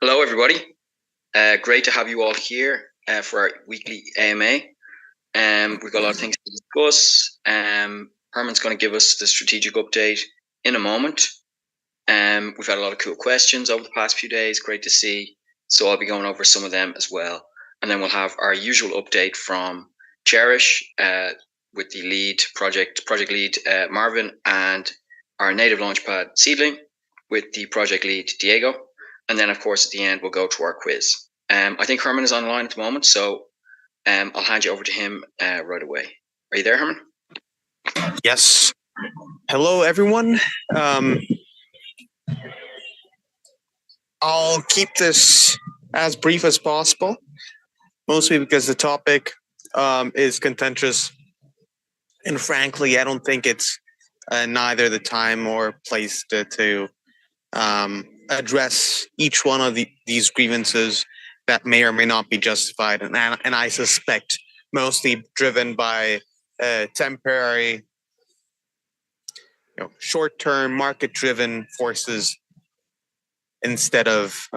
Hello, everybody. Great to have you all here for our weekly AMA. We've got a lot of things to discuss. Herman's going to give us the strategic update in a moment. We've had a lot of cool questions over the past few days. Great to see. So I'll be going over some of them as well. And then we'll have our usual update from Cherish with the lead project lead Marvin, and our native launchpad Seedling with the project lead Diego. And then, of course, at the end, we'll go to our quiz. I think Herman is online at the moment, so I'll hand you over to him right away. Are you there, Herman? Yes. Hello, everyone. I'll keep this as brief as possible, mostly because the topic is contentious. And frankly, I don't think it's neither the time or place to address each one of these grievances that may or may not be justified. And I suspect mostly driven by temporary, short-term market-driven forces instead of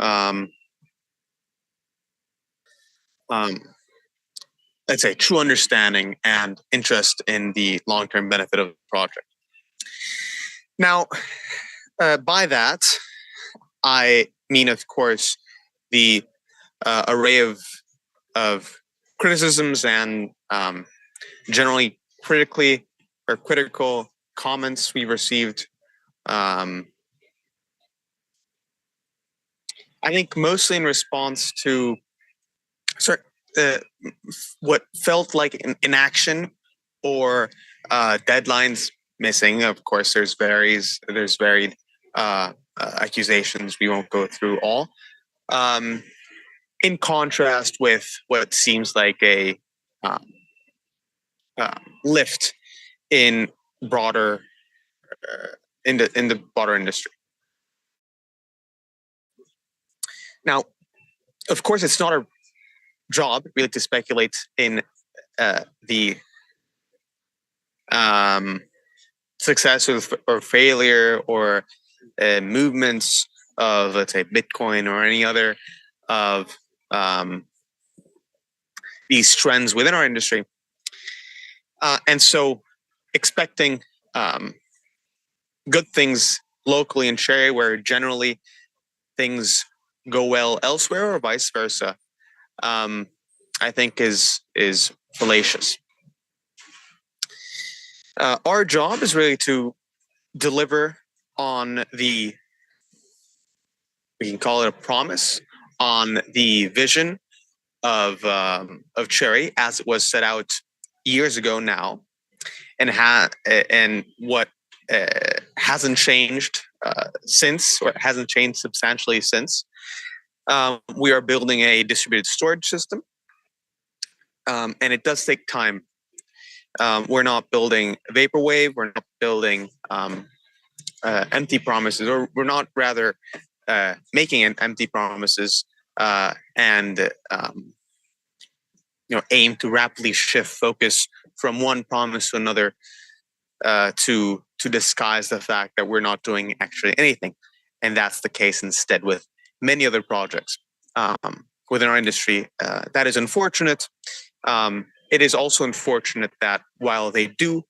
let's say true understanding and interest in the long-term benefit of the project. Now, by that, I mean, of course, the array of criticisms and generally critical comments we received. I think mostly in response to what felt like inaction or deadlines missing. Of course, there's varied accusations. We won't go through all. In contrast with what seems like a lift in broader in the broader industry. Now, of course, it's not a job really to speculate in the success or failure or movements of, let's say, Bitcoin or any other of these trends within our industry. And so expecting good things locally in Cherry, where generally things go well elsewhere, or vice versa, I think is fallacious. Our job is really to deliver on we can call it a promise, on the vision of Cherry as it was set out years ago now, and what hasn't changed since, or hasn't changed substantially since. We are building a distributed storage system, and it does take time. We're not building vaporwave. We're not building empty promises, or we're not rather making empty promises and aim to rapidly shift focus from one promise to another to disguise the fact that we're not doing actually anything. And that's the case instead with many other projects within our industry. That is unfortunate. It is also unfortunate that while they do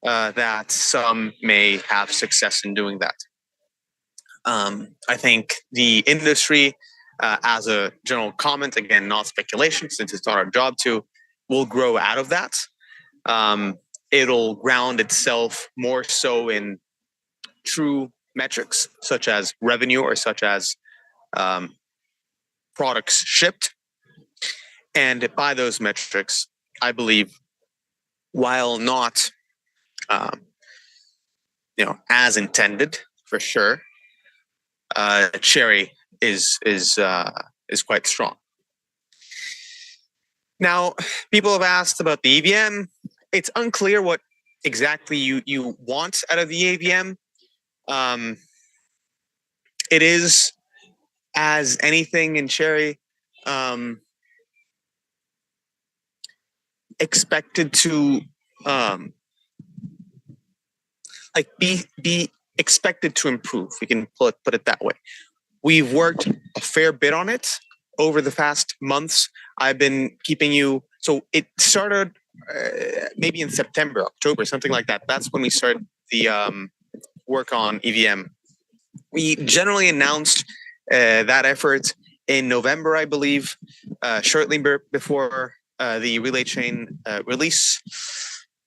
that, some may have success in doing that. I think the industry, as a general comment, again, not speculation, since it's not our job to, will grow out of that. It'll ground itself more so in true metrics, such as revenue or such as products shipped. And by those metrics, I believe, while not as intended, for sure, Cherry is quite strong. Now, people have asked about the EVM. It's unclear what exactly you want out of the EVM. It is, as anything in Cherry, expected to be expected to improve. We can put it that way. We've worked a fair bit on it over the past months. I've been keeping you. So it started maybe in September, October, something like that. That's when we started the work on EVM. We generally announced that effort in November, I believe, shortly before the relay chain release.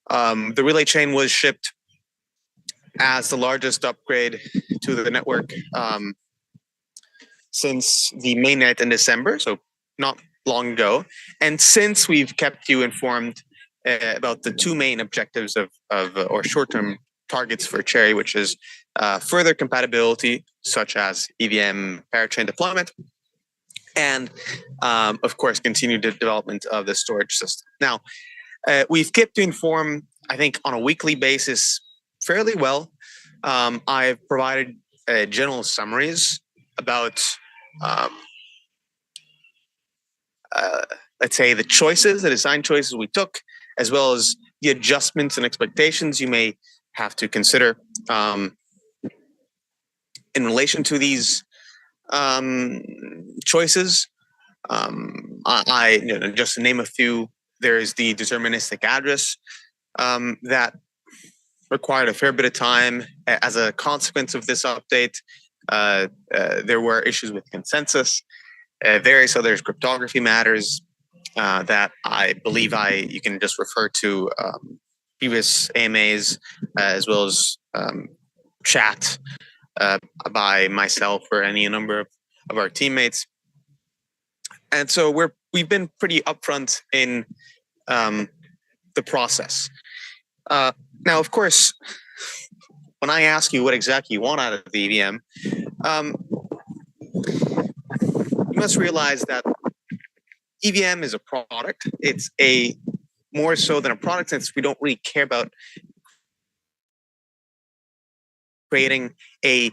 The relay chain was shipped as the largest upgrade to the network since the mainnet in December, so not long ago. And since we've kept you informed about the two main objectives of or short-term targets for Cherry, which is further compatibility, such as EVM parachain deployment, and of course, continued development of the storage system. Now, we've kept you informed, I think, on a weekly basis fairly well. I've provided general summaries about, let's say, the design choices we took, as well as the adjustments and expectations you may have to consider in relation to these choices. Just to name a few, there's the deterministic address that required a fair bit of time. As a consequence of this update, there were issues with consensus, various other cryptography matters that I believe you can just refer to previous AMAs as well as chat by myself or any number of our teammates. And so we've been pretty upfront in the process. Now, of course, when I ask you what exactly you want out of the EVM, you must realize that EVM is a product. It's more so than a product, since we don't really care about creating a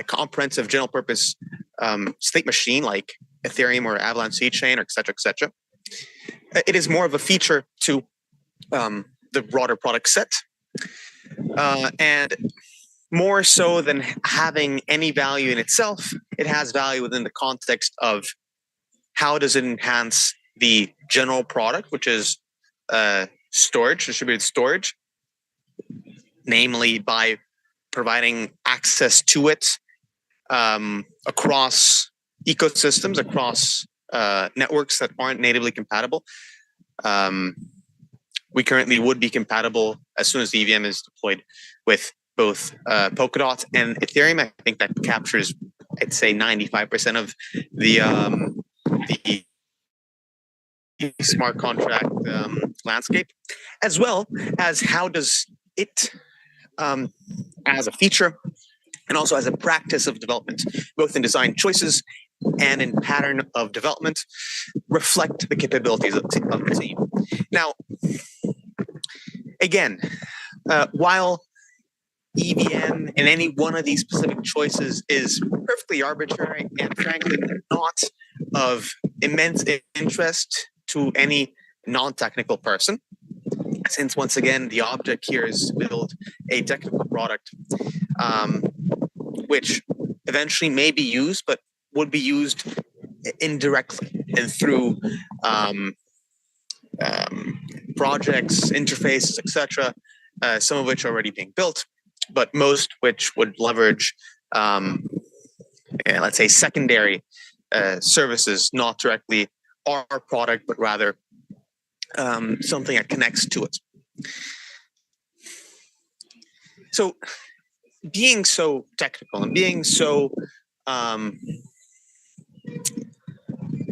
comprehensive general purpose state machine like Ethereum or Avalanche seed chain, or et cetera, et cetera. It is more of a feature to the broader product set. And more so than having any value in itself, it has value within the context of how does it enhance the general product, which is storage, distributed storage, namely by providing access to it across ecosystems, across networks that aren't natively compatible. We currently would be compatible as soon as the EVM is deployed with both Polkadot and Ethereum. I think that captures, I'd say, 95% of the smart contract landscape, as well as how does it, as a feature and also as a practice of development, both in design choices and in pattern of development, reflect the capabilities of the team. Now, again, while EVM in any one of these specific choices is perfectly arbitrary and frankly not of immense interest to any non-technical person, since once again the object here is to build a technical product which eventually may be used, but would be used indirectly and through projects, interfaces, etc., some of which are already being built, but most which would leverage, let's say, secondary services, not directly our product, but rather something that connects to it. So being so technical and being so,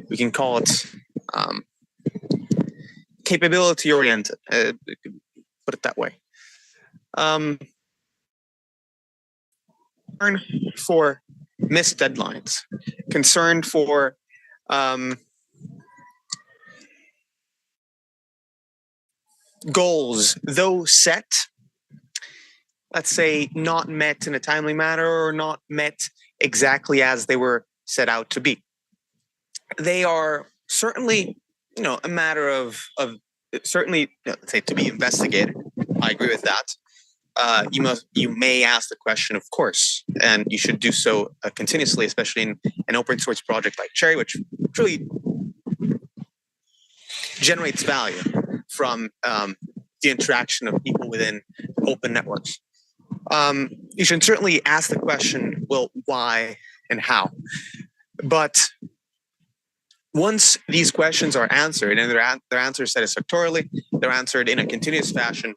we can call it capability oriented, put it that way. Concern for missed deadlines, concern for goals, though set, let's say, not met in a timely manner or not met exactly as they were set out to be. They are certainly, a matter of certainly, let's say, to be investigated. I agree with that. you may ask the question, of course, and you should do so continuously, especially in an open source project like Cherry, which truly generates value from the interaction of people within open networks. You should certainly ask the question, well, why and how? But once these questions are answered, and they're answered satisfactorily, they're answered in a continuous fashion,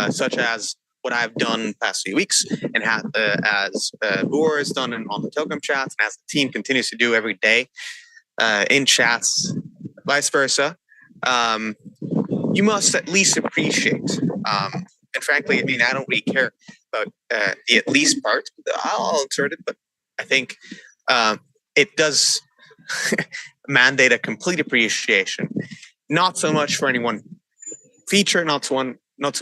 such as what I've done the past few weeks, and as Boer has done on the Telegram chats, and as the team continues to do every day in chats, vice versa, you must at least appreciate. And frankly, I mean, I don't really care about the at least part. I'll insert it, but I think it does mandate a complete appreciation, not so much for any one feature, not so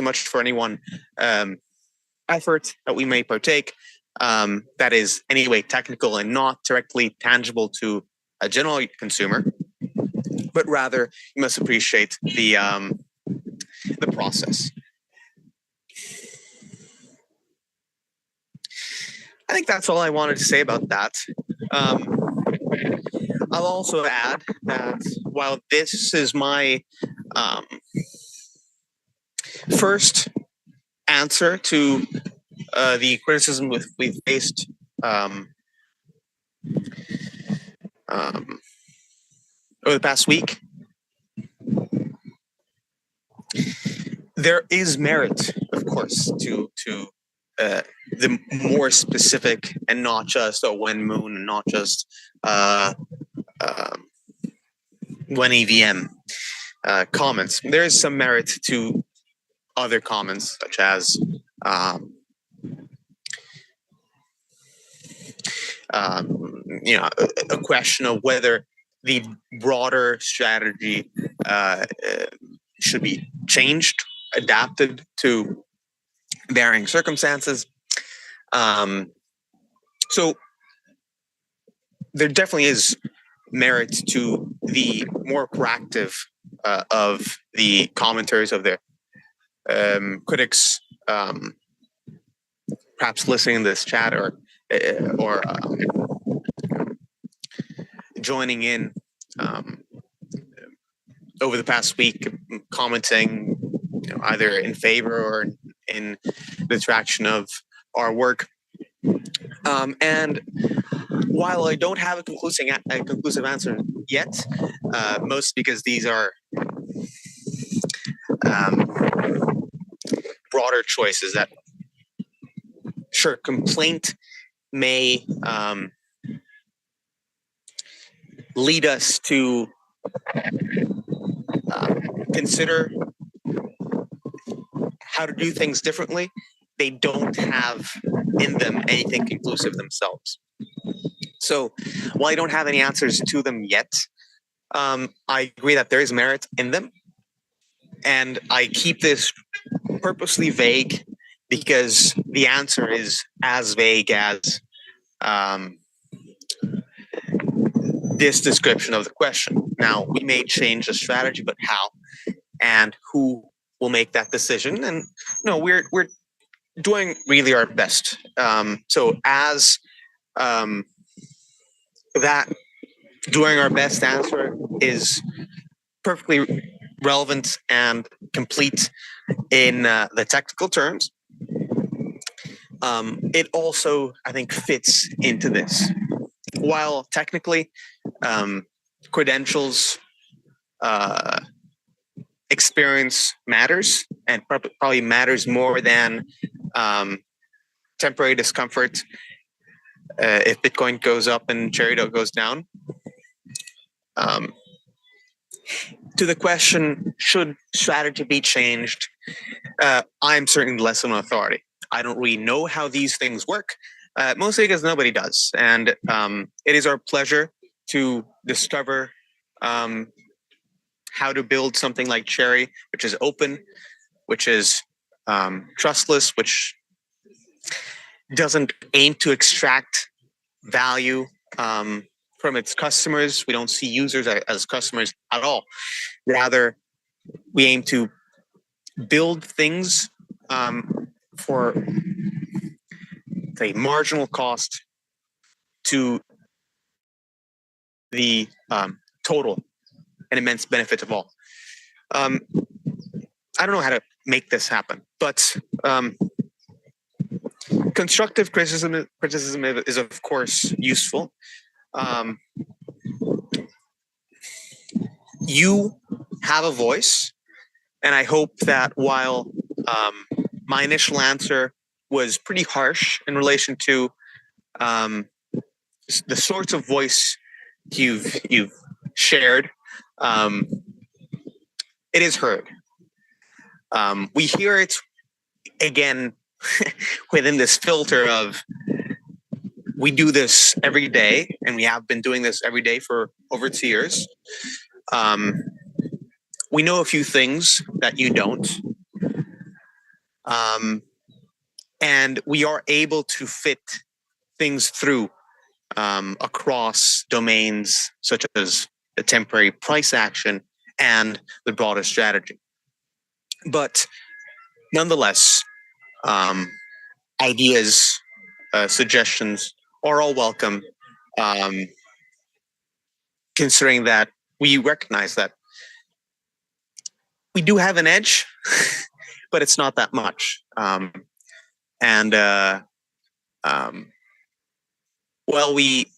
much for any one effort that we may partake that is anyway technical and not directly tangible to a general consumer, but rather you must appreciate the process. I think that's all I wanted to say about that. I'll also add that while this is my first answer to the criticism we've faced over the past week, there is merit, of course, to the more specific and not just a when moon and not just when EVM comments. There is some merit to other comments, such as a question of whether the broader strategy should be changed, adapted to varying circumstances. So there definitely is merit to the more proactive of the commenters, of the critics, perhaps listening to this chat or joining in over the past week, commenting either in favor or in detraction of our work. And while I don't have a conclusive answer yet, most because these are broader choices that, sure, complaint may lead us to consider how to do things differently. They don't have in them anything conclusive themselves. So while I don't have any answers to them yet, I agree that there is merit in them. And I keep this purposely vague because the answer is as vague as this description of the question. Now, we may change the strategy, but how and who will make that decision? And we're doing really our best. So as that doing our best answer is perfectly relevant and complete in the technical terms, it also, I think, fits into this. While technically credentials, experience matters, and probably matters more than temporary discomfort if Bitcoin goes up and Cherry goes down. To the question, should strategy be changed? I'm certainly less of an authority. I don't really know how these things work, mostly because nobody does. And it is our pleasure to discover how to build something like Cherry, which is open, which is trustless, which doesn't aim to extract value from its customers. We don't see users as customers at all. Rather, we aim to build things for the marginal cost to the total and immense benefit of all. I don't know how to make this happen, but constructive criticism is of course useful. You have a voice, and I hope that while my initial answer was pretty harsh in relation to the sorts of voice you've shared, it is heard. We hear it again within this filter of we do this every day, and we have been doing this every day for over 2 years. We know a few things that you don't. And we are able to fit things through across domains such as the temporary price action and the broader strategy. But nonetheless, ideas, suggestions are all welcome, considering that we recognize that we do have an edge, but it's not that much. Well, we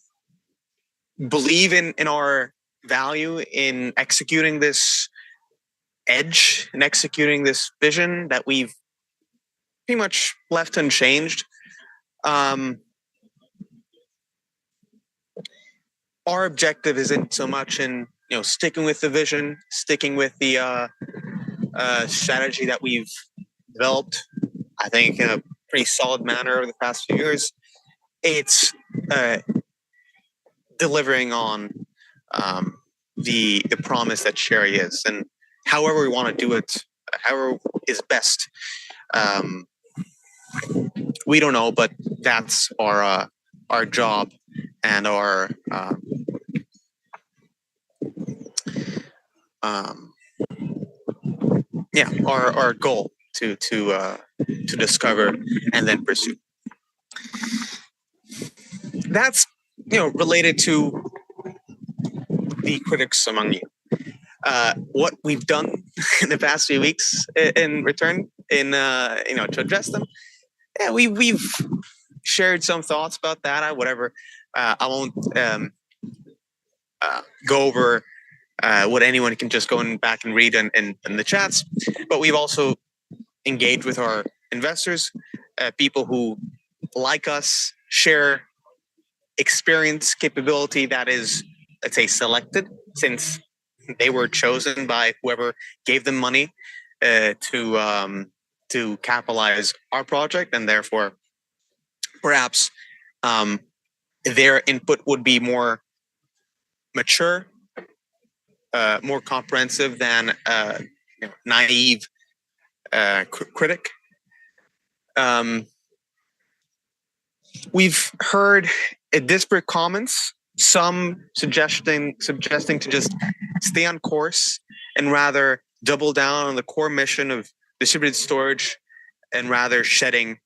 believe in our value in executing this edge and executing this vision that we've pretty much left unchanged. Our objective isn't so much in sticking with the vision, sticking with the strategy that we've developed, I think, in a pretty solid manner over the past few years. It's delivering on the promise that Sherry is, and however we want to do it, however is best. We don't know, but that's our job and our our goal to discover and then pursue. That's related to the critics among you. What we've done in the past few weeks in return to address them. Yeah, we've shared some thoughts about that. Whatever. I won't go over what anyone can just go back and read in the chats. But we've also engaged with our investors, people who, like us, share experience, capability that is, let's say, selected, since they were chosen by whoever gave them money to capitalize our project, and therefore perhaps their input would be more mature, more comprehensive than naive critic. We've heard disparate comments, some suggesting to just stay on course and rather double down on the core mission of distributed storage, and rather shedding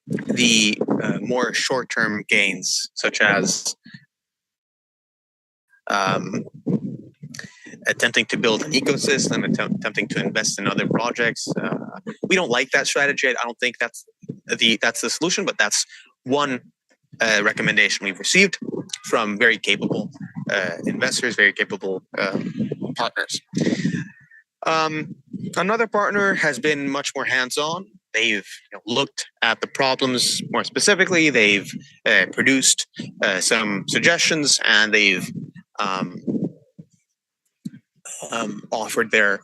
the more short-term gains, such as attempting to build an ecosystem, attempting to invest in other projects. We don't like that strategy. I don't think that's the solution, but that's one recommendation we've received from very capable investors, very capable partners. Another partner has been much more hands-on. They've looked at the problems more specifically. They've produced some suggestions, and they've offered their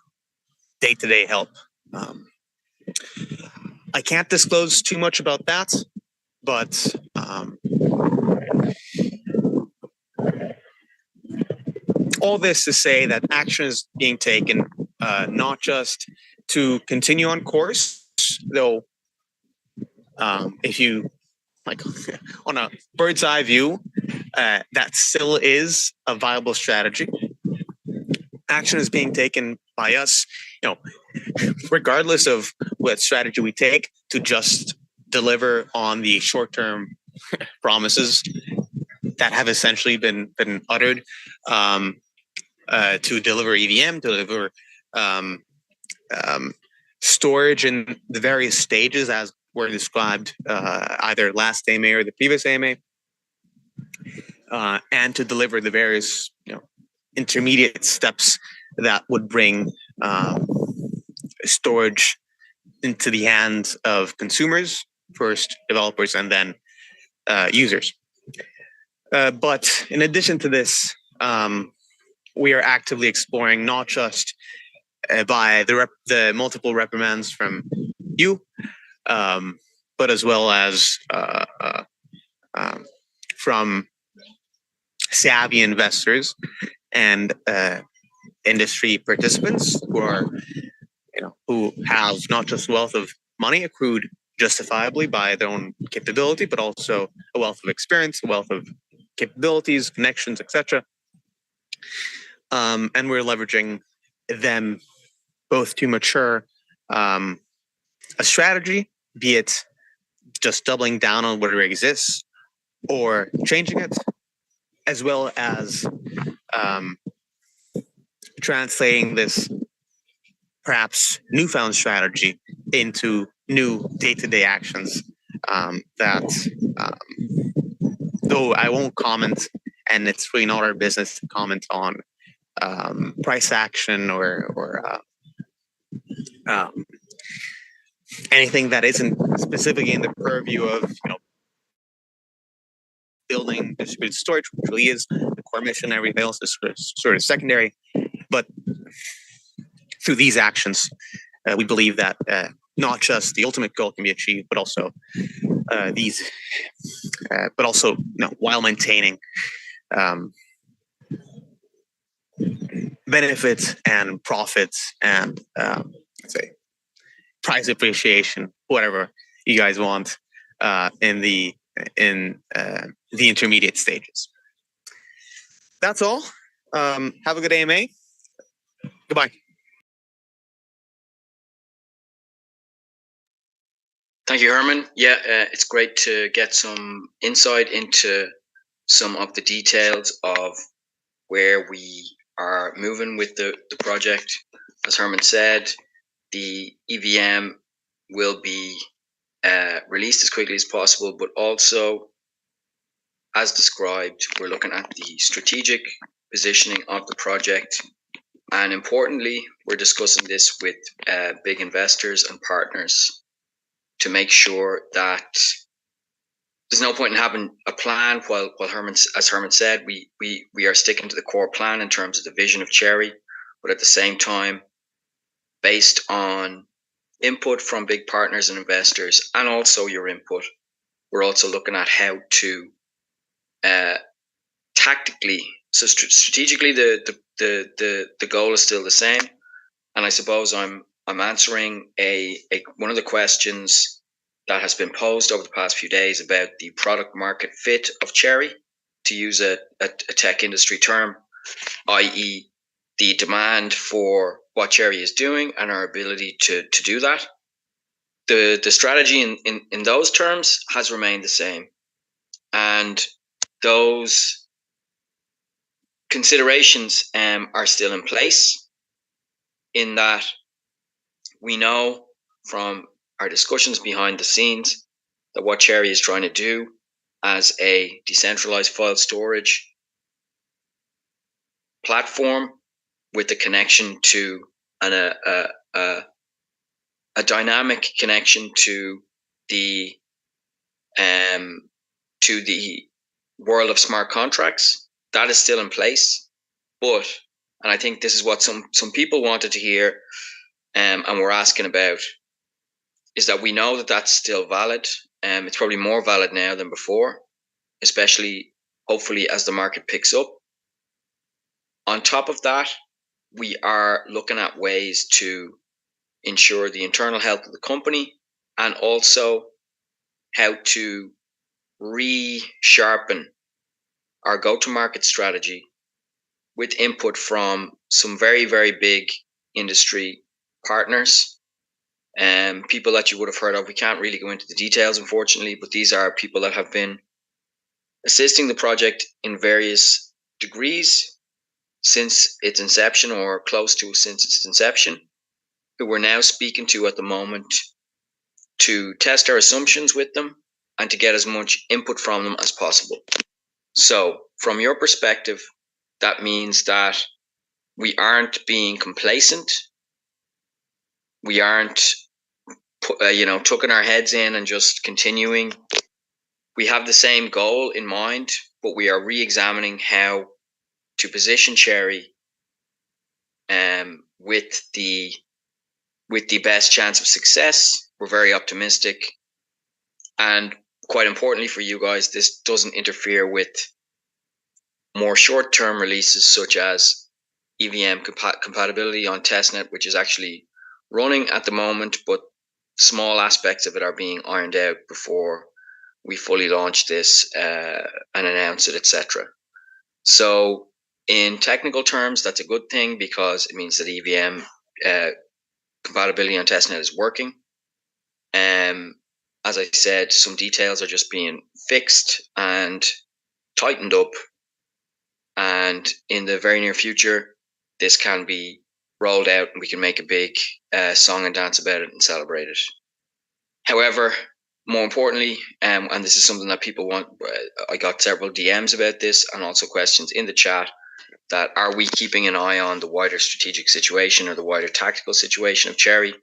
day-to-day help. I can't disclose too much about that, but all this to say that action is being taken, not just to continue on course, though if you like on a bird's eye view, that still is a viable strategy. Action is being taken by us, regardless of what strategy we take, to just deliver on the short-term promises that have essentially been uttered, to deliver EVM, to deliver storage in the various stages as were described either last AMA or the previous AMA, and to deliver the various intermediate steps that would bring storage into the hands of consumers, first developers, and then users. But in addition to this, we are actively exploring not just by the multiple reprimands from you, but as well as from savvy investors and industry participants who have not just wealth of money accrued justifiably by their own capability, but also a wealth of experience, a wealth of capabilities, connections, etc. And we're leveraging them both to mature a strategy, be it just doubling down on whatever exists or changing it, as well as translating this perhaps newfound strategy into new day-to-day actions that, though I won't comment, and it's really not our business to comment on price action or anything that isn't specifically in the purview of building distributed storage, which really is the core mission. Everything else is sort of secondary. But through these actions, we believe that not just the ultimate goal can be achieved, but also while maintaining benefits and profits and let's say price appreciation, whatever you guys want, in the intermediate stages. That's all. Have a good AMA. Goodbye. Thank you, Herman. Yeah, it's great to get some insight into some of the details of where we are moving with the project. As Herman said, the EVM will be released as quickly as possible, but also, as described, we're looking at the strategic positioning of the project. And importantly, we're discussing this with big investors and partners to make sure that there's no point in having a plan while as Herman said, we are sticking to the core plan in terms of the vision of Cherry, but at the same time, based on input from big partners and investors, and also your input, we're also looking at how to tactically, so strategically, the goal is still the same. And I suppose I'm answering one of the questions that has been posed over the past few days about the product market fit of Cherry, to use a tech industry term, i.e. the demand for what Cherry is doing and our ability to do that. The strategy in those terms has remained the same. And those considerations are still in place, in that we know from our discussions behind the scenes that what Cherry is trying to do as a decentralized file storage platform with the connection to a dynamic connection to the world of smart contracts, that is still in place. But, and I think this is what some people wanted to hear, and we're asking about, is that we know that that's still valid. It's probably more valid now than before, especially hopefully as the market picks up. On top of that, we are looking at ways to ensure the internal health of the company, and also how to resharpen our go-to-market strategy with input from some very, very big industry partners, people that you would have heard of. We can't really go into the details, unfortunately, but these are people that have been assisting the project in various degrees since its inception, or close to since its inception, who we're now speaking to at the moment to test our assumptions with them and to get as much input from them as possible. So, from your perspective, that means that we aren't being complacent. We aren't, tucking our heads in and just continuing. We have the same goal in mind, but we are re-examining how to position Cherry with the best chance of success. We're very optimistic, and quite importantly for you guys, this doesn't interfere with more short-term releases such as EVM compatibility on testnet, which is actually running at the moment, but small aspects of it are being ironed out before we fully launch this and announce it, etc. So, in technical terms, that's a good thing because it means that EVM compatibility on testnet is working. As I said, some details are just being fixed and tightened up, and in the very near future, this can be rolled out and we can make a big song and dance about it and celebrate it. However, more importantly, and this is something that people want, I got several DMs about this and also questions in the chat, that are we keeping an eye on the wider strategic situation or the wider tactical situation of Cherry?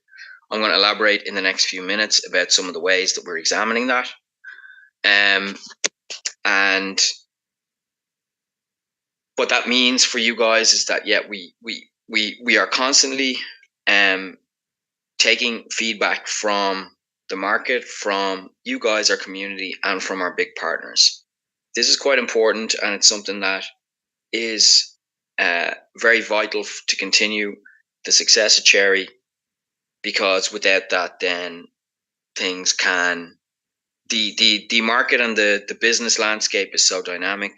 I'm going to elaborate in the next few minutes about some of the ways that we're examining that. And what that means for you guys is that, yeah, we are constantly taking feedback from the market, from you guys, our community, and from our big partners. This is quite important, and it's something that is very vital to continue the success of Cherry, because without that, then things can, the market and the business landscape is so dynamic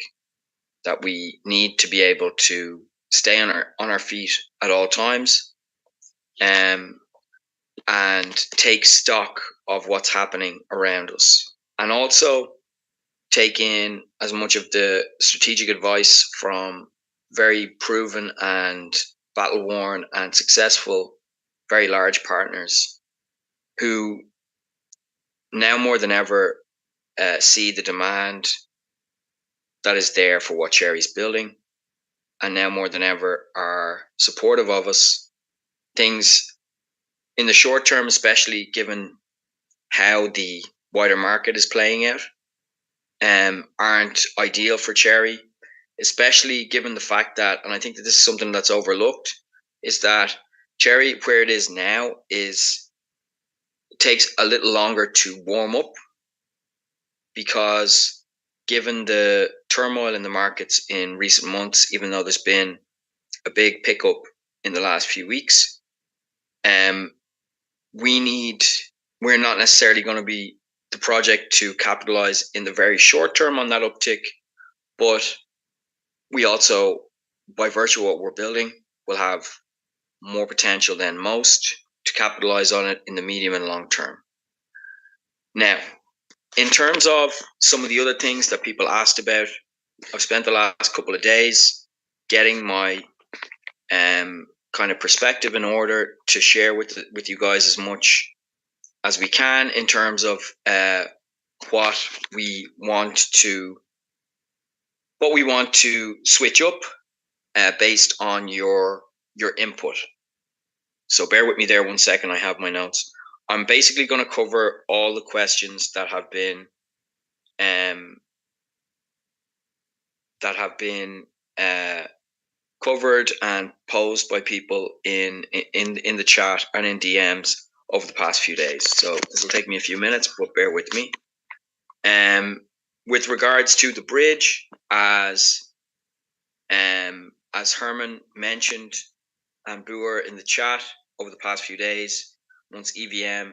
that we need to be able to stay on our feet at all times, and take stock of what's happening around us, and also take in as much of the strategic advice from very proven and battle worn and successful, very large partners who now more than ever see the demand that is there for what Cherry's building, and now more than ever are supportive of us. Things in the short term, especially given how the wider market is playing out, aren't ideal for Cherry, especially given the fact that, and I think that this is something that's overlooked, is that Cherry, where it is now, it takes a little longer to warm up, because given the turmoil in the markets in recent months, even though there's been a big pickup in the last few weeks, we're not necessarily going to be the project to capitalize in the very short term on that uptick, but we also, by virtue of what we're building, will have more potential than most to capitalize on it in the medium and long term. Now, in terms of some of the other things that people asked about, I've spent the last couple of days getting my kind of perspective in order to share with you guys as much as we can in terms of what we want to switch up based on your input. So bear with me there 1 second. I have my notes. I'm basically going to cover all the questions that have been covered and posed by people in the chat and in DMs over the past few days. So this will take me a few minutes, but bear with me. With regards to the bridge, as Herman mentioned and Boer in the chat over the past few days, once EVM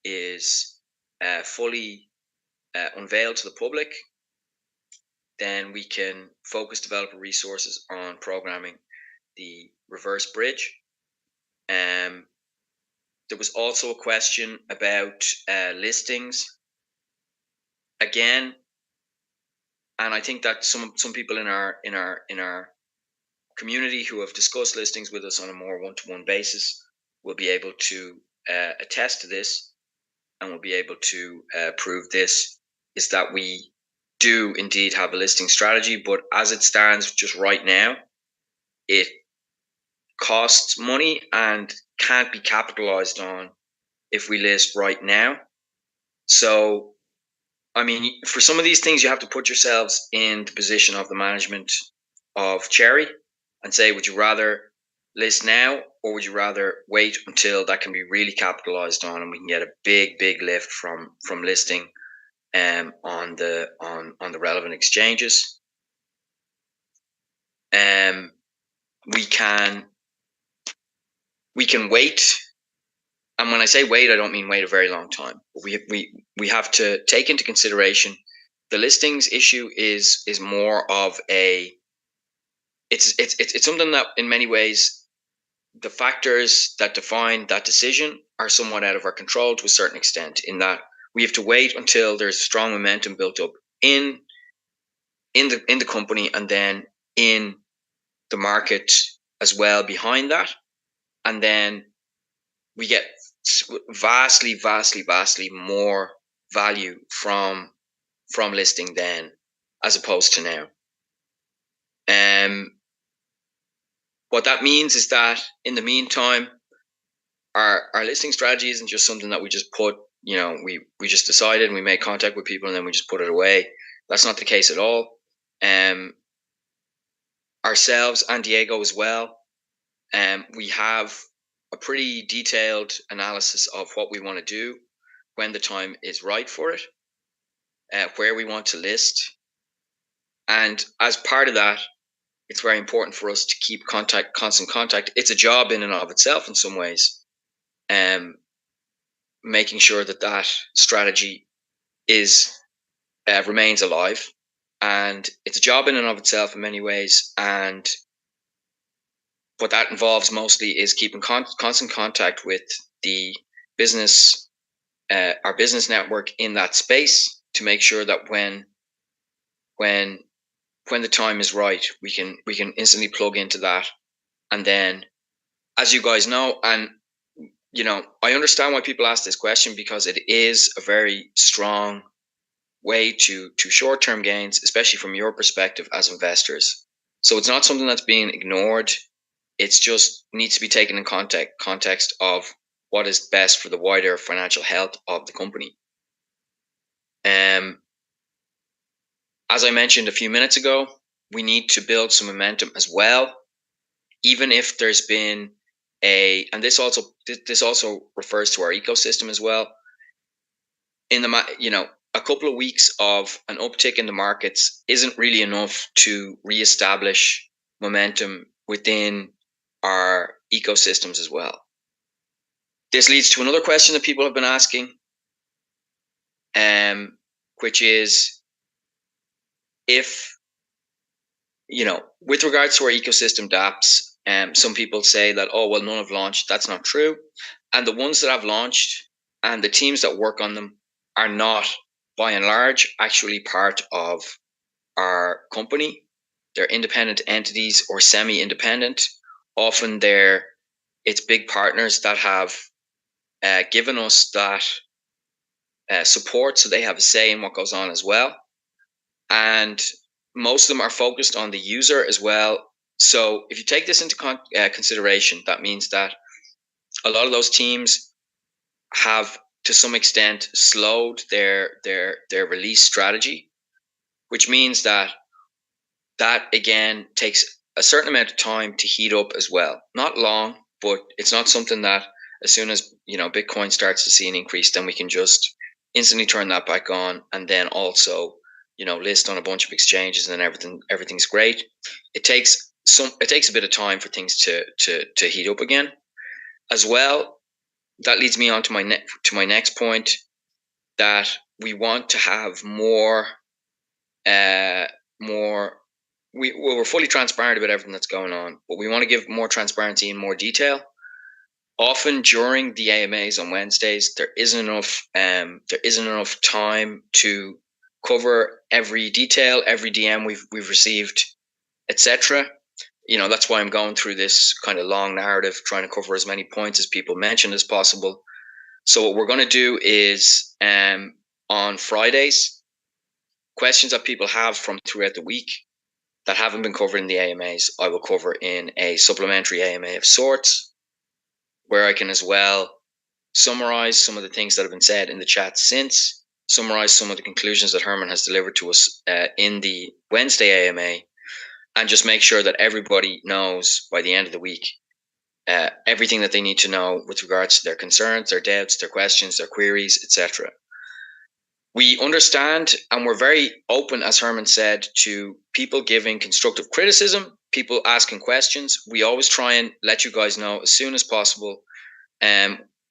is fully unveiled to the public, then we can focus developer resources on programming the reverse bridge. There was also a question about listings. Again, and I think that some people in our community who have discussed listings with us on a more one-to-one basis will be able to attest to this, and will be able to prove this, is that we do indeed have a listing strategy, but as it stands just right now, it costs money and can't be capitalized on if we list right now. So, I mean, for some of these things, you have to put yourselves in the position of the management of Cherry and say, would you rather list now, or would you rather wait until that can be really capitalized on and we can get a big lift from listing on the relevant exchanges? We can wait, and when I say wait, I don't mean wait a very long time. We have to take into consideration the listings issue is more of a it's something that in many ways the factors that define that decision are somewhat out of our control to a certain extent, in that we have to wait until there's strong momentum built up in the company, and then in the market as well behind that, and then we get vastly more value from listing then, as opposed to now. What that means is that in the meantime, our listing strategy isn't just something that we just put, we just decided and we made contact with people and then we just put it away. That's not the case at all. Ourselves and Diego as well, we have a pretty detailed analysis of what we want to do when the time is right for it, where we want to list. And as part of that, it's very important for us to keep constant contact. It's a job in and of itself in some ways, making sure that strategy is remains alive. And it's a job in and of itself in many ways. And what that involves mostly is keeping constant contact with the business, our business network in that space, to make sure that when the time is right, we can instantly plug into that. And then, as you guys know, and I understand why people ask this question, because it is a very strong way to short-term gains, especially from your perspective as investors. So it's not something that's being ignored. It's just needs to be taken in context of what is best for the wider financial health of the company. As I mentioned a few minutes ago, we need to build some momentum as well, even if there's been and this also refers to our ecosystem as well. In a couple of weeks of an uptick in the markets isn't really enough to reestablish momentum within our ecosystems as well. This leads to another question that people have been asking, which is, if, with regards to our ecosystem dApps, some people say that, oh, well, none have launched. That's not true. And the ones that have launched and the teams that work on them are not, by and large, actually part of our company. They're independent entities or semi-independent. Often it's big partners that have given us that support, so they have a say in what goes on as well. And most of them are focused on the user as well. So if you take this into consideration, that means that a lot of those teams have, to some extent, slowed their release strategy, which means that again takes a certain amount of time to heat up as well. Not long, but it's not something that as soon as Bitcoin starts to see an increase, then we can just instantly turn that back on, and then also list on a bunch of exchanges, and then everything's great. It takes a bit of time for things to heat up again as well. That leads me on to my next point, that we want to have more we're fully transparent about everything that's going on, but we want to give more transparency and more detail. often during the AMAs on Wednesdays, there isn't enough time to cover every detail, every DM we've received, etc. That's why I'm going through this kind of long narrative, trying to cover as many points as people mentioned as possible. So what we're going to do is on Fridays, questions that people have from throughout the week that haven't been covered in the AMAs, I will cover in a supplementary AMA of sorts, where I can as well summarize some of the things that have been said in the chat since, summarize some of the conclusions that Herman has delivered to us in the Wednesday AMA, and just make sure that everybody knows by the end of the week everything that they need to know with regards to their concerns, their doubts, their questions, their queries, etc. We understand and we're very open, as Herman said, to people giving constructive criticism, people asking questions. We always try and let you guys know as soon as possible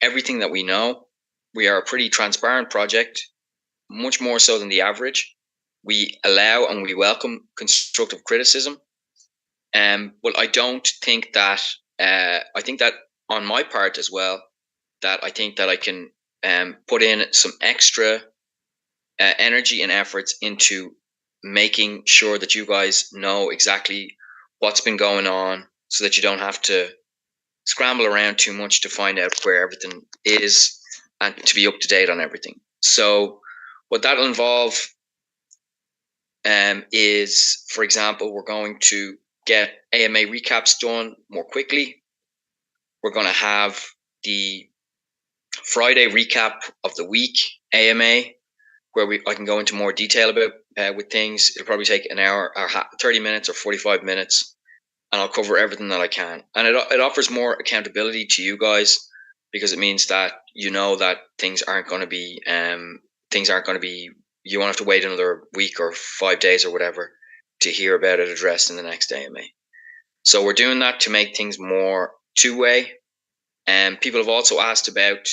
everything that we know. We are a pretty transparent project, much more so than the average. We allow and we welcome constructive criticism. But I don't think that, I think that on my part as well, that I think that I can put in some extra energy and efforts into making sure that you guys know exactly what's been going on, so that you don't have to scramble around too much to find out where everything is and to be up to date on everything. So what that'll involve is, for example, we're going to get AMA recaps done more quickly. We're going to have the Friday recap of the week AMA, where I can go into more detail about with things. It'll probably take an hour or 30 minutes or 45 minutes, and I'll cover everything that I can. And it offers more accountability to you guys, because it means that you know that things aren't going to be you won't have to wait another week or 5 days or whatever to hear about it addressed in the next AMA. So we're doing that to make things more two-way. And people have also asked about,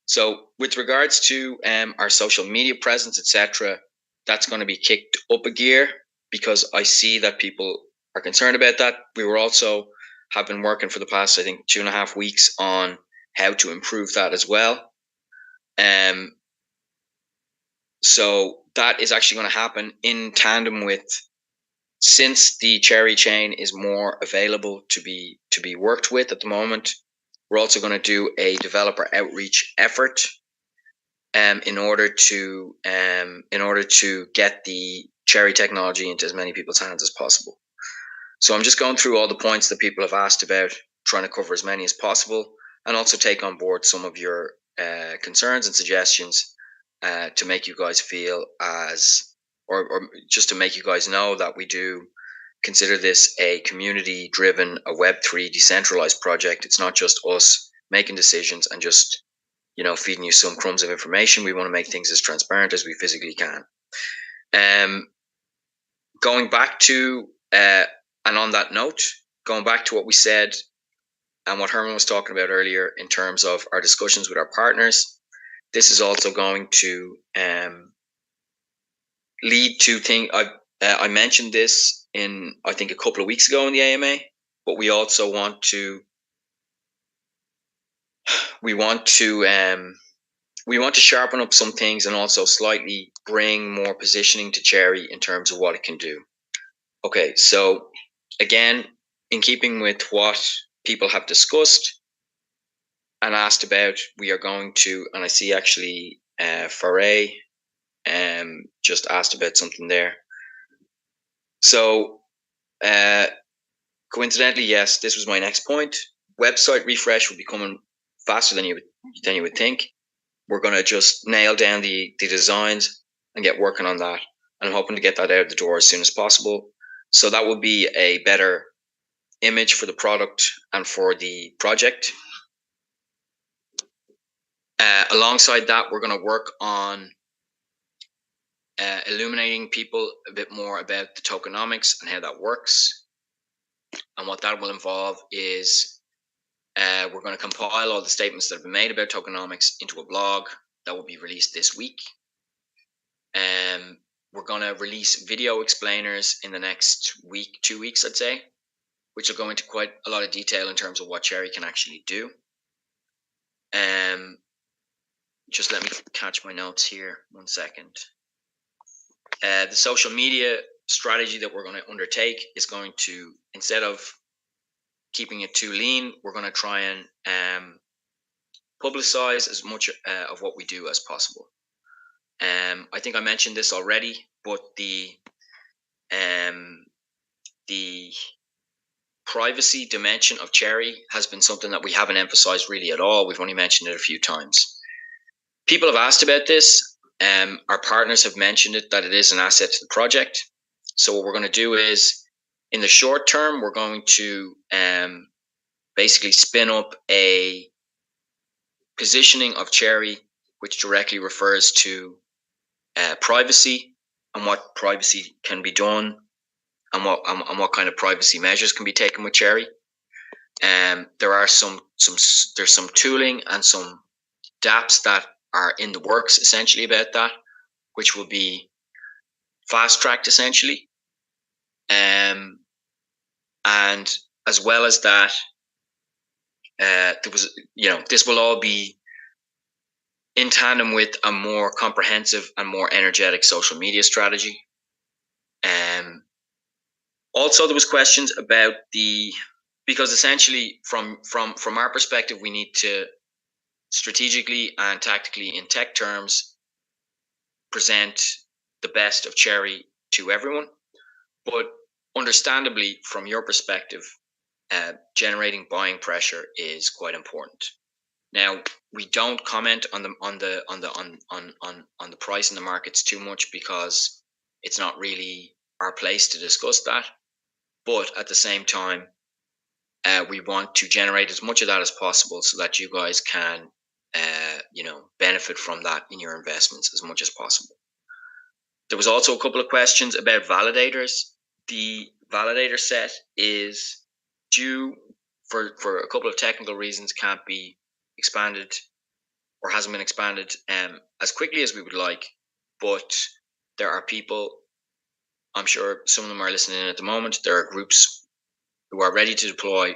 so with regards to our social media presence, etc., that's going to be kicked up a gear, because I see that people are concerned about that. We were also have been working for the past, I think, 2.5 weeks on how to improve that as well. So that is actually going to happen in tandem with, since the Cherry chain is more available to be worked with at the moment, we're also going to do a developer outreach effort in order to get the Cherry technology into as many people's hands as possible. So I'm just going through all the points that people have asked about, trying to cover as many as possible, and also take on board some of your concerns and suggestions to make you guys feel or just to make you guys know that we do consider this a community-driven, a Web3 decentralized project. It's not just us making decisions and just feeding you some crumbs of information. We want to make things as transparent as we physically can. Going back to and on that note, going back to what we said and what Herman was talking about earlier in terms of our discussions with our partners, this is also going to lead to things. I mentioned this in, I think, a couple of weeks ago in the AMA, but we also want to sharpen up some things and also slightly bring more positioning to Cherry in terms of what it can do. Okay, so again, in keeping with what people have discussed and asked about, we are going to, and I see actually Faray just asked about something there. So coincidentally, yes, this was my next point. Website refresh will be coming faster than you would think. We're going to just nail down the designs and get working on that. And I'm hoping to get that out the door as soon as possible. So that will be a better image for the product and for the project. Alongside that, we're going to work on illuminating people a bit more about the tokenomics and how that works. And what that will involve is we're going to compile all the statements that have been made about tokenomics into a blog that will be released this week. We're going to release video explainers in the next week, 2 weeks, I'd say, which will go into quite a lot of detail in terms of what Cherry can actually do. Just let me catch my notes here 1 second. The social media strategy that we're going to undertake is going to, instead of keeping it too lean, we're going to try and publicize as much of what we do as possible. I think I mentioned this already, but the privacy dimension of Cherry has been something that we haven't emphasized really at all. We've only mentioned it a few times. People have asked about this. Our partners have mentioned it, that it is an asset to the project. So what we're going to do is, in the short term, we're going to basically spin up a positioning of Cherry, which directly refers to privacy and what privacy can be done, and what kind of privacy measures can be taken with Cherry. There are some tooling and some dApps that are in the works essentially about that, which will be fast tracked essentially. And as well as that, this will all be in tandem with a more comprehensive and more energetic social media strategy. Also, there was questions about because essentially from our perspective, we need to strategically and tactically, in tech terms, present the best of Cherry to everyone. But understandably, from your perspective, generating buying pressure is quite important. Now, we don't comment on the price in the markets too much because it's not really our place to discuss that. But at the same time, we want to generate as much of that as possible so that you guys can, benefit from that in your investments as much as possible. There was also a couple of questions about validators. The validator set is due for a couple of technical reasons, can't be expanded or hasn't been expanded as quickly as we would like. But there are people, I'm sure some of them are listening in at the moment, there are groups who are ready to deploy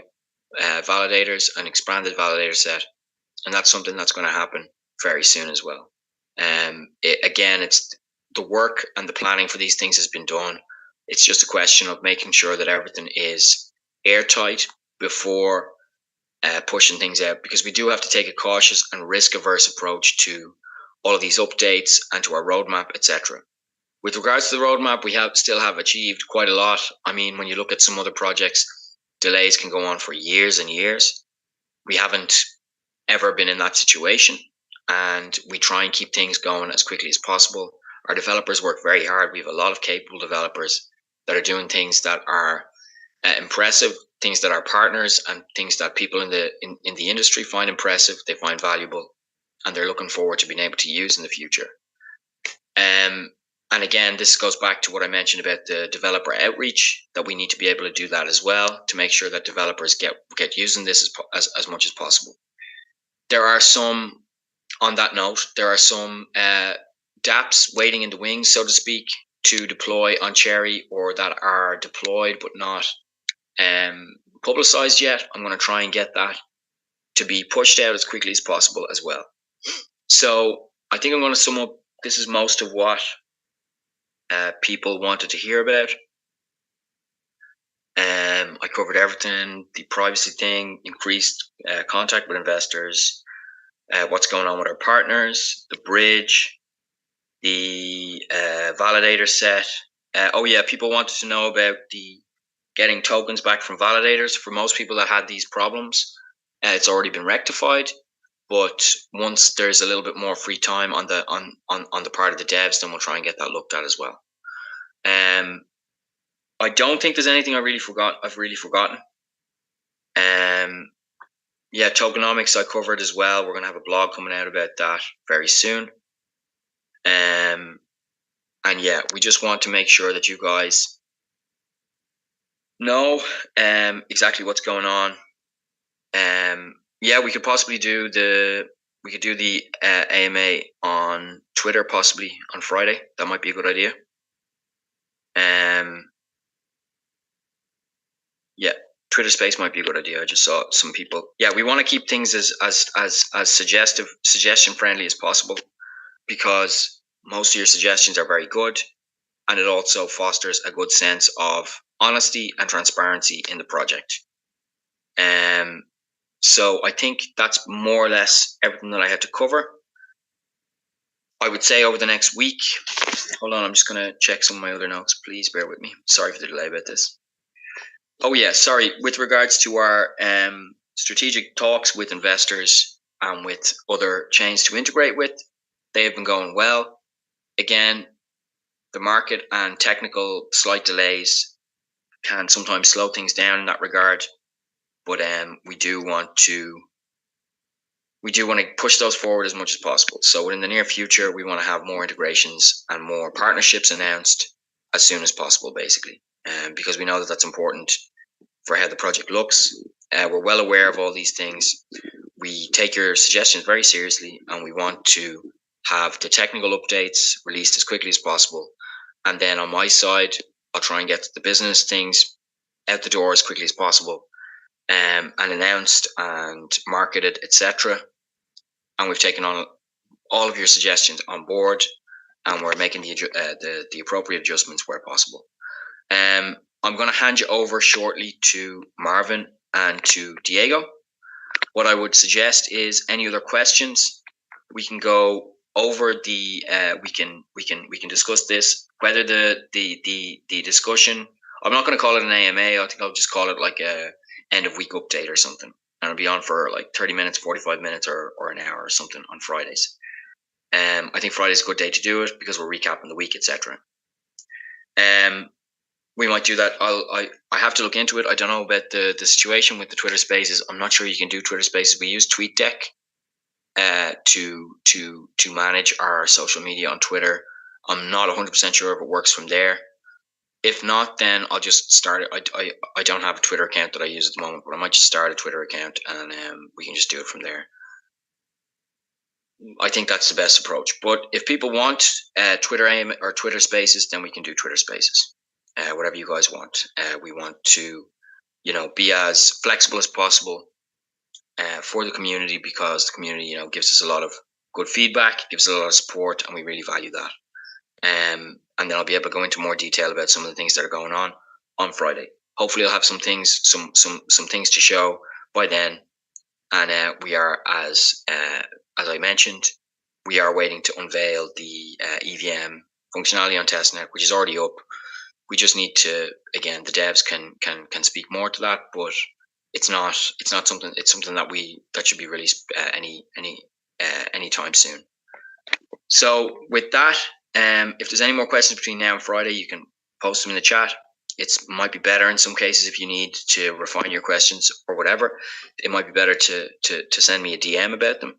validators, an expanded validator set, and that's something that's going to happen very soon as well. It's the work and the planning for these things has been done. It's just a question of making sure that everything is airtight before pushing things out, because we do have to take a cautious and risk-averse approach to all of these updates and to our roadmap, etc. With regards to the roadmap, we still have achieved quite a lot. I mean, when you look at some other projects, delays can go on for years and years. We haven't ever been in that situation, and we try and keep things going as quickly as possible. Our developers work very hard. We have a lot of capable developers that are doing things that are impressive, things that our partners and things that people in the industry find impressive, they find valuable, and they're looking forward to being able to use in the future. And again, this goes back to what I mentioned about the developer outreach, that we need to be able to do that as well to make sure that developers get using this as much as possible. There are some, on that note, there are some dApps waiting in the wings, so to speak, to deploy on Cherry, or that are deployed but not publicized yet. I'm going to try and get that to be pushed out as quickly as possible as well. So I think I'm going to sum up. This is most of what people wanted to hear about. I covered everything: the privacy thing, increased contact with investors, what's going on with our partners, the bridge, the validator set. People wanted to know about the getting tokens back from validators. For most people that had these problems, it's already been rectified. But once there's a little bit more free time on the part of the devs, then we'll try and get that looked at as well. I don't think there's anything I've really forgotten. Tokenomics I covered as well. We're going to have a blog coming out about that very soon. We just want to make sure that you guys know exactly what's going on. We could possibly do the AMA on Twitter, possibly on Friday. That might be a good idea. Twitter Space might be a good idea. I just saw some people. Yeah, we want to keep things as suggestion friendly as possible, because most of your suggestions are very good, and it also fosters a good sense of honesty and transparency in the project. So I think that's more or less everything that I had to cover. I would say over the next week. Hold on, I'm just going to check some of my other notes. Please bear with me. Sorry for the delay about this. Oh yeah, sorry. With regards to our strategic talks with investors and with other chains to integrate with, they have been going well. Again, the market and technical slight delays can sometimes slow things down in that regard, but we do want to push those forward as much as possible. So in the near future, we want to have more integrations and more partnerships announced as soon as possible, basically, because we know that that's important for how the project looks. We're well aware of all these things. We take your suggestions very seriously, and we want to have the technical updates released as quickly as possible. And then on my side, I'll try and get the business things out the door as quickly as possible, and announced and marketed, etc. And we've taken on all of your suggestions on board, and we're making the appropriate adjustments where possible. I'm going to hand you over shortly to Marvin and to Diego. What I would suggest is any other questions, we can go over the we can discuss this. Whether the discussion, I'm not going to call it an AMA. I think I'll just call it like a end of week update or something, and it'll be on for like 30 minutes, 45 minutes, or an hour or something on Fridays. I think Friday's a good day to do it because we're recapping the week, etc. We might do that. I have to look into it. I don't know about the situation with the Twitter Spaces. I'm not sure you can do Twitter Spaces. We use TweetDeck to manage our social media on Twitter. I'm not 100% sure if it works from there. If not, then I'll just start it. I don't have a Twitter account that I use at the moment, but I might just start a Twitter account, and we can just do it from there. I think that's the best approach. But if people want Twitter AIM or Twitter Spaces, then we can do Twitter Spaces. Whatever you guys want. We want to, be as flexible as possible for the community, because the community, gives us a lot of good feedback, gives us a lot of support, and we really value that. And then I'll be able to go into more detail about some of the things that are going on Friday. Hopefully, I'll have some things to show by then. And we are, as I mentioned, we are waiting to unveil the EVM functionality on testnet, which is already up. We just need to, again, the devs can speak more to that, but it's not something. It's something that should be released any time soon. So with that, if there's any more questions between now and Friday, you can post them in the chat. It might be better in some cases if you need to refine your questions or whatever. It might be better to send me a DM about them.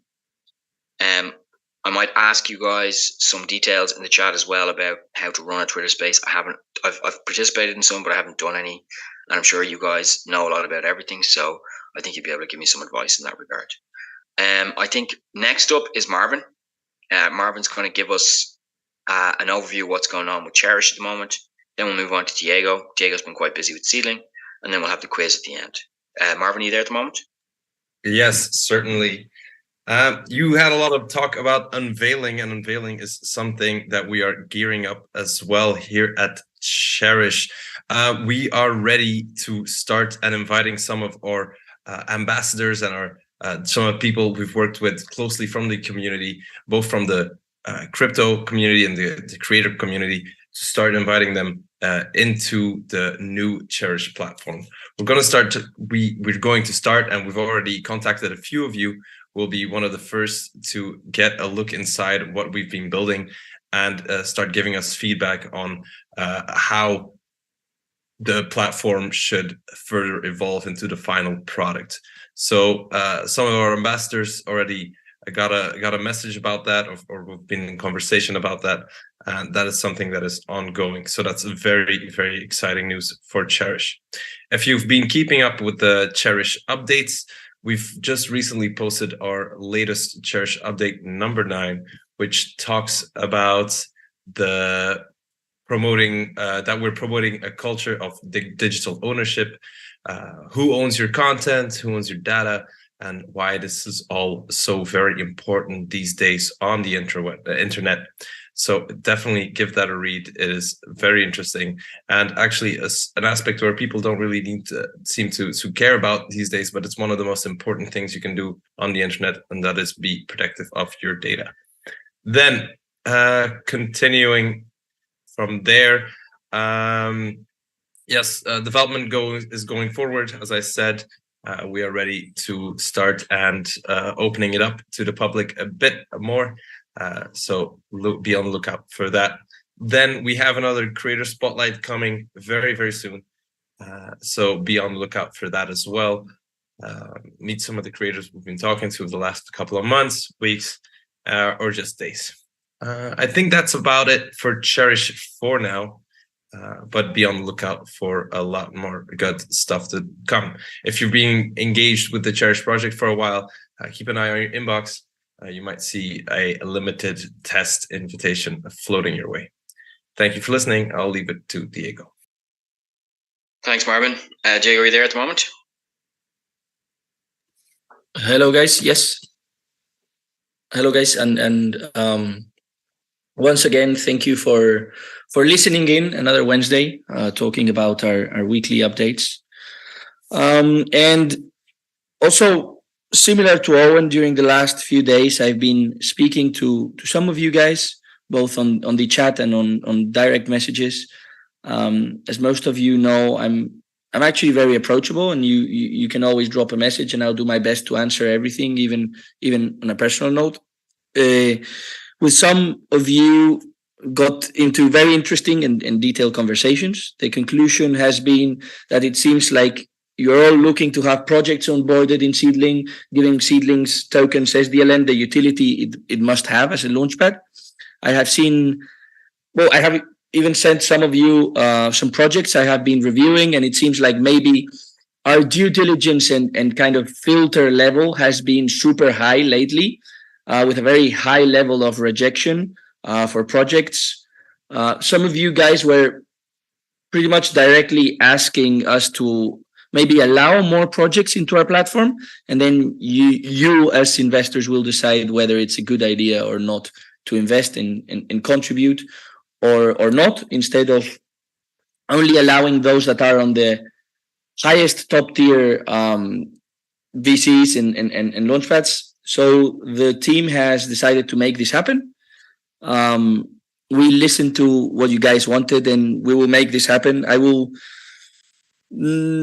I might ask you guys some details in the chat as well about how to run a Twitter Space. I've participated in some, but I haven't done any, and I'm sure you guys know a lot about everything. So I think you'll be able to give me some advice in that regard. I think next up is Marvin. Marvin's going to give us an overview of what's going on with Cherish at the moment. Then we'll move on to Diego. Diego's been quite busy with Seedling, and then we'll have the quiz at the end. Marvin, are you there at the moment? Yes, certainly. You had a lot of talk about unveiling, and unveiling is something that we are gearing up as well here at Cherish. We are ready to start and inviting some of our ambassadors and our some of the people we've worked with closely from the community, both from the crypto community and the creator community, to start inviting them into the new Cherish platform. We're going to start, and we've already contacted a few of you. Will be one of the first to get a look inside what we've been building and start giving us feedback on how the platform should further evolve into the final product. So some of our ambassadors already got a message about that, or we've been in conversation about that, and that is something that is ongoing. So that's very, very exciting news for Cherish. If you've been keeping up with the Cherish updates, we've just recently posted our latest Cherish update number 9, which talks about the promoting that we're promoting a culture of digital ownership. Who owns your content? Who owns your data? And why this is all so very important these days on the internet. So definitely give that a read. It is very interesting, and actually an aspect where people don't really seem to care about these days, but it's one of the most important things you can do on the internet, and that is be protective of your data. Then continuing from there, yes, development is going forward. As I said, we are ready to start and opening it up to the public a bit more. So be on the lookout for that. Then we have another creator spotlight coming very, very soon. So be on the lookout for that as well. Meet some of the creators we've been talking to the last couple of months, weeks, or just days. I think that's about it for Cherish for now. But be on the lookout for a lot more good stuff to come. If you're being engaged with the Cherish project for a while, keep an eye on your inbox. You might see a limited test invitation floating your way. Thank you for listening. I'll leave it to Diego. Thanks, Marvin. Diego, are you there at the moment? Hello, guys. Yes. Hello, guys, and once again, thank you for listening in another Wednesday, talking about our weekly updates. And also, similar to Owen, during the last few days, I've been speaking to some of you guys, both on the chat and on direct messages. As most of you know, I'm actually very approachable, and you can always drop a message, and I'll do my best to answer everything, even on a personal note. With some of you, got into very interesting and detailed conversations. The conclusion has been that it seems like you're all looking to have projects onboarded in Seedling, giving Seedlings tokens SDLN the utility it must have as a launchpad. I have even sent some of you some projects I have been reviewing, and it seems like maybe our due diligence and kind of filter level has been super high lately, with a very high level of rejection for projects. Some of you guys were pretty much directly asking us to maybe allow more projects into our platform, and then you as investors will decide whether it's a good idea or not to invest and contribute or not, instead of only allowing those that are on the highest top tier VCs and launchpads. So the team has decided to make this happen. We listened to what you guys wanted, and we will make this happen. I will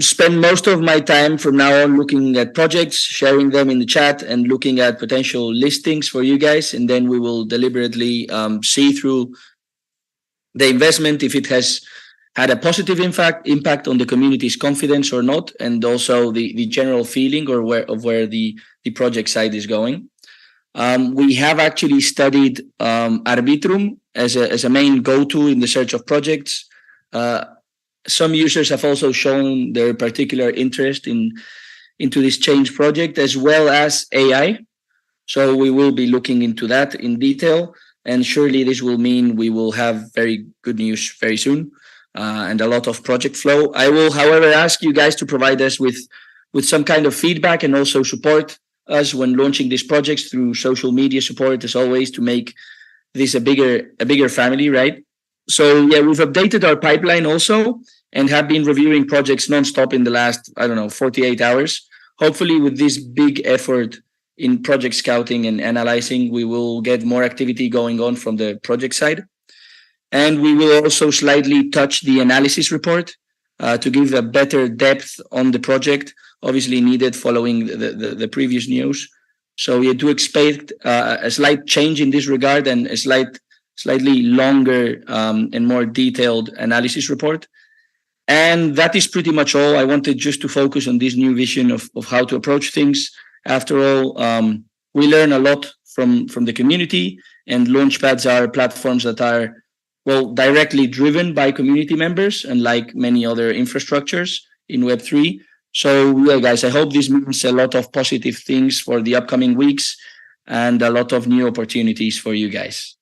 spend most of my time from now on looking at projects, sharing them in the chat, and looking at potential listings for you guys. And then we will deliberately see through the investment if it has had a positive impact on the community's confidence or not, and also the general feeling or where the project side is going. We have actually studied Arbitrum as a main go-to in the search of projects. Some users have also shown their particular interest into this change project, as well as AI. So we will be looking into that in detail, and surely this will mean we will have very good news very soon, and a lot of project flow. I will, however, ask you guys to provide us with some kind of feedback, and also support us when launching these projects through social media support, as always, to make this a bigger family, right? So yeah, we've updated our pipeline also, and have been reviewing projects nonstop in the last, 48 hours. Hopefully with this big effort in project scouting and analyzing, we will get more activity going on from the project side. And we will also slightly touch the analysis report to give a better depth on the project, obviously needed following the previous news. So we do expect a slight change in this regard, and a slightly longer and more detailed analysis report. And that is pretty much all. I wanted just to focus on this new vision of how to approach things. After all, we learn a lot from the community, and launchpads are platforms that are, well, directly driven by community members, unlike many other infrastructures in Web3. So, well, guys, I hope this means a lot of positive things for the upcoming weeks, and a lot of new opportunities for you guys.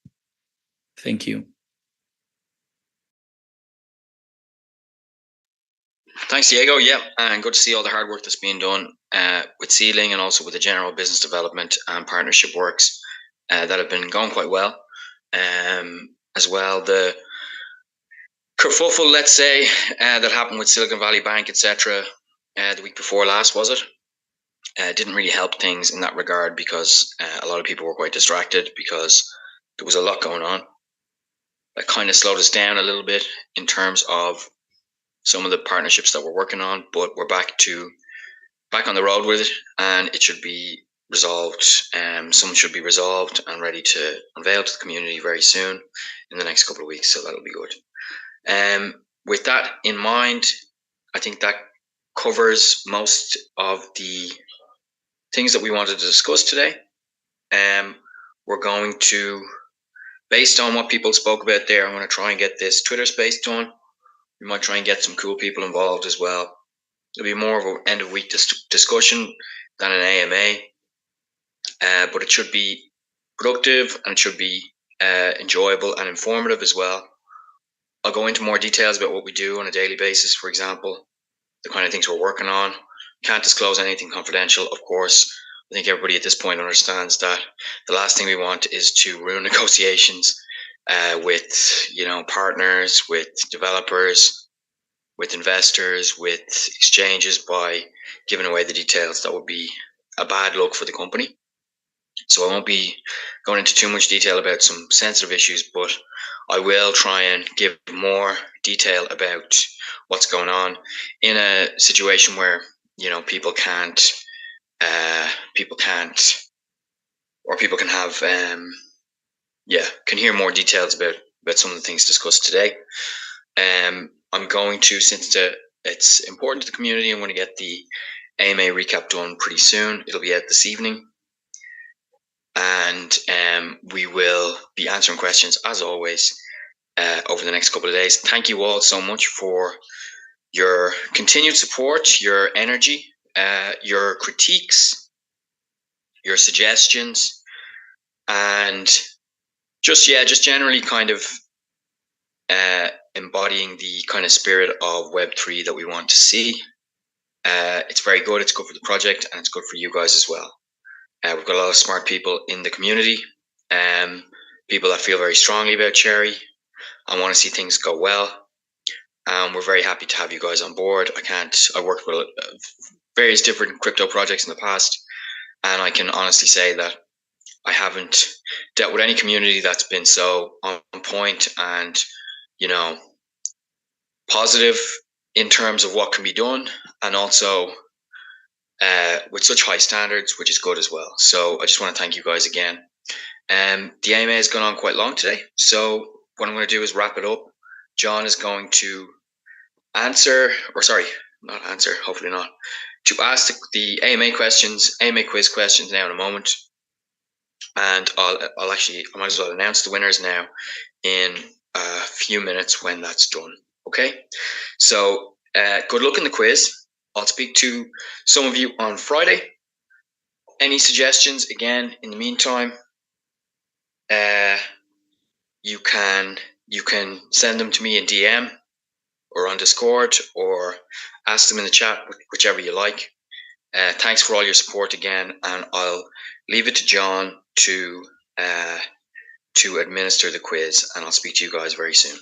Thank you. Thanks, Diego. Yeah, and good to see all the hard work that's being done with sealing and also with the general business development and partnership works that have been going quite well. As well, the kerfuffle, let's say, that happened with Silicon Valley Bank, etc., the week before last, was it? Didn't really help things in that regard because a lot of people were quite distracted because there was a lot going on. That kind of slowed us down a little bit in terms of some of the partnerships that we're working on, but we're back on the road with it, and it should be resolved. Some should be resolved and ready to unveil to the community very soon in the next couple of weeks. So that'll be good. With that in mind, I think that covers most of the things that we wanted to discuss today. We're going to, based on what people spoke about there, I'm going to try and get this Twitter space done. We might try and get some cool people involved as well. It'll be more of an end of week discussion than an AMA, but it should be productive and it should be enjoyable and informative as well. I'll go into more details about what we do on a daily basis, for example, the kind of things we're working on. Can't disclose anything confidential, of course. I think everybody at this point understands that the last thing we want is to ruin negotiations with partners, with developers, with investors, with exchanges by giving away the details. That would be a bad look for the company. So I won't be going into too much detail about some sensitive issues, but I will try and give more detail about what's going on in a situation where people can have can hear more details about some of the things discussed today. I'm going to, since it's important to the community, I'm going to get the AMA recap done pretty soon. It'll be out this evening. And we will be answering questions, as always, over the next couple of days. Thank you all so much for your continued support, your energy, your critiques, your suggestions, and just generally kind of embodying the kind of spirit of Web3 that we want to see. It's very good. It's good for the project, and it's good for you guys as well. We've got a lot of smart people in the community, people that feel very strongly about Cherry and want to see things go well. We're very happy to have you guys on board. I worked with various different crypto projects in the past, and I can honestly say that I haven't dealt with any community that's been so on point and, positive in terms of what can be done, and also with such high standards, which is good as well. So I just want to thank you guys again. The AMA has gone on quite long today, so what I'm going to do is wrap it up. John is going to hopefully not, to ask the AMA quiz questions now in a moment, and I might as well announce the winners now in a few minutes when that's done. Okay, so good luck in the quiz. I'll speak to some of you on Friday. Any suggestions, again, in the meantime, you can send them to me in DM or on Discord, or ask them in the chat, whichever you like. Thanks for all your support again, and I'll leave it to John to administer the quiz, and I'll speak to you guys very soon.